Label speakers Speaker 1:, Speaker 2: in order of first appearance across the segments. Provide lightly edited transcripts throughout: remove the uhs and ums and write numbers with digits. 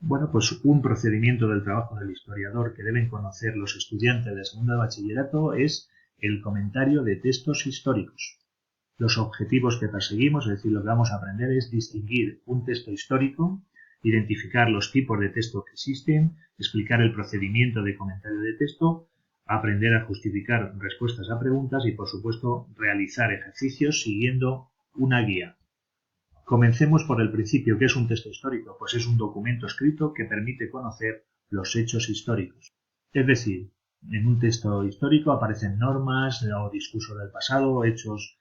Speaker 1: Bueno, pues un procedimiento del trabajo del historiador que deben conocer los estudiantes de segundo de bachillerato es el comentario de textos históricos. Los objetivos que perseguimos, es decir, lo que vamos a aprender es distinguir un texto histórico, identificar los tipos de texto que existen, explicar el procedimiento de comentario de texto, aprender a justificar respuestas a preguntas y, por supuesto, realizar ejercicios siguiendo una guía. Comencemos por el principio. ¿Qué es un texto histórico? Pues es un documento escrito que permite conocer los hechos históricos. Es decir, en un texto histórico aparecen normas o discursos del pasado, hechos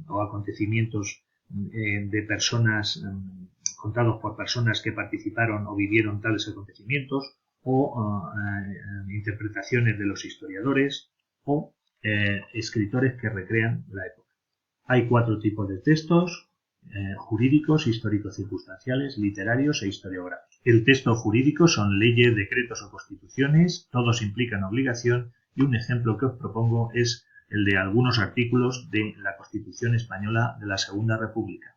Speaker 1: o acontecimientos de personas contados por personas que participaron o vivieron tales acontecimientos o interpretaciones de los historiadores o escritores que recrean la época. Hay 4 tipos de textos: jurídicos, histórico-circunstanciales, literarios e historiográficos. El texto jurídico son leyes, decretos o constituciones, todos implican obligación, y un ejemplo que os propongo es el de algunos artículos de la Constitución española de la Segunda República.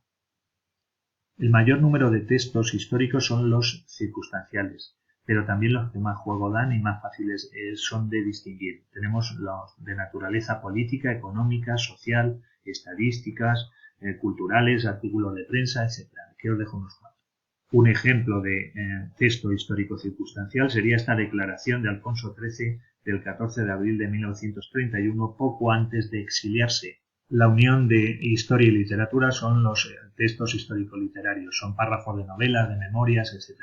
Speaker 1: El mayor número de textos históricos son los circunstanciales, pero también los que más juego dan y más fáciles son de distinguir. Tenemos los de naturaleza política, económica, social, estadísticas, culturales, artículos de prensa, etc. Aquí os dejo unos cuantos. Un ejemplo de texto histórico circunstancial sería esta declaración de Alfonso XIII del 14 de abril de 1931, poco antes de exiliarse. La unión de historia y literatura son los textos histórico-literarios, son párrafos de novelas, de memorias, etc.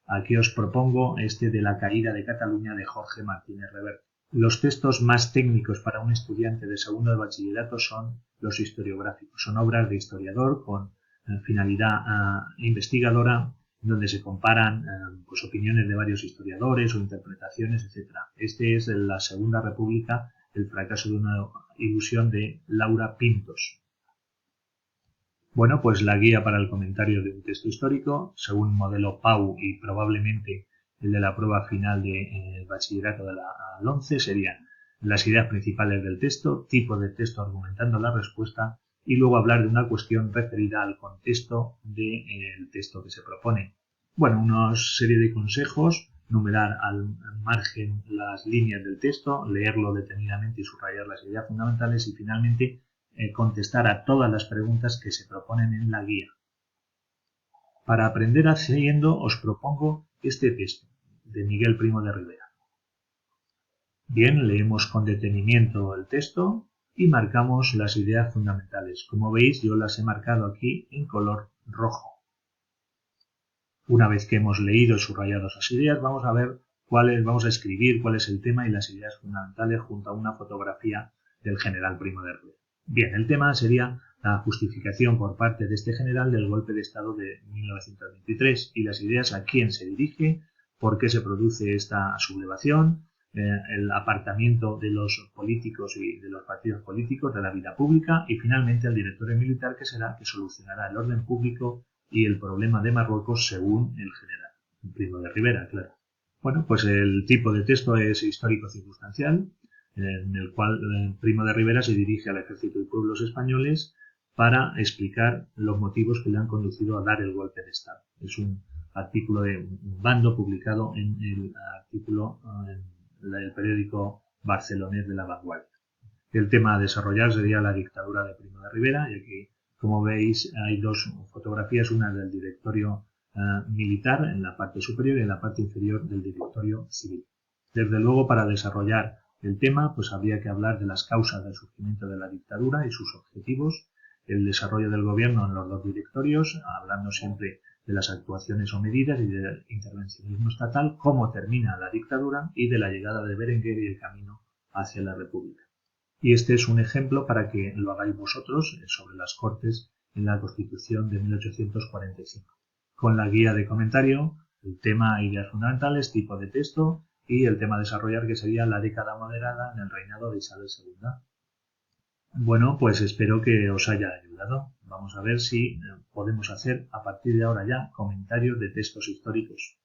Speaker 1: Aquí os propongo este de la caída de Cataluña de Jorge Martínez Reverte. Los textos más técnicos para un estudiante de segundo de bachillerato son los historiográficos. Son obras de historiador con finalidad investigadora, donde se comparan pues, opiniones de varios historiadores o interpretaciones, etc. Este es la Segunda República, el fracaso de una ilusión, de Laura Pintos. Bueno, pues la guía para el comentario de un texto histórico, según modelo Pau y probablemente el de la prueba final de bachillerato de la 11, serían las ideas principales del texto, tipo de texto argumentando la respuesta y luego hablar de una cuestión referida al contexto del texto que se propone. Bueno, una serie de consejos: numerar al margen las líneas del texto, leerlo detenidamente y subrayar las ideas fundamentales y finalmente contestar a todas las preguntas que se proponen en la guía. Para aprender haciendo os propongo este texto de Miguel Primo de Rivera. Bien, leemos con detenimiento el texto y marcamos las ideas fundamentales. Como veis, yo las he marcado aquí en color rojo. Una vez que hemos leído y subrayado esas ideas, vamos a escribir cuál es el tema y las ideas fundamentales junto a una fotografía del general Primo de Rivera. Bien, el tema sería la justificación por parte de este general del golpe de Estado de 1923 y las ideas: a quién se dirige, por qué se produce esta sublevación, el apartamiento de los políticos y de los partidos políticos de la vida pública y finalmente el directorio militar, que será que solucionará el orden público y el problema de Marruecos según el general Primo de Rivera, claro. Bueno, pues el tipo de texto es histórico-circunstancial, en el cual Primo de Rivera se dirige al ejército y pueblos españoles para explicar los motivos que le han conducido a dar el golpe de Estado. Es un artículo de un bando publicado en el artículo en el periódico barcelonés de La Vanguardia. El tema a desarrollar sería la dictadura de Primo de Rivera, y aquí, como veis, hay 2 fotografías, una del directorio militar en la parte superior y en la parte inferior del directorio civil. Desde luego, para desarrollar el tema, pues habría que hablar de las causas del surgimiento de la dictadura y sus objetivos, el desarrollo del gobierno en los 2 directorios, hablando siempre de las actuaciones o medidas y del intervencionismo estatal, cómo termina la dictadura y de la llegada de Berenguer y el camino hacia la República. Y este es un ejemplo para que lo hagáis vosotros sobre las Cortes en la Constitución de 1845. Con la guía de comentario, el tema, ideas fundamentales, tipo de texto y el tema a desarrollar, que sería la década moderada en el reinado de Isabel II. Bueno, pues espero que os haya ayudado. Vamos a ver si podemos hacer a partir de ahora ya comentarios de textos históricos.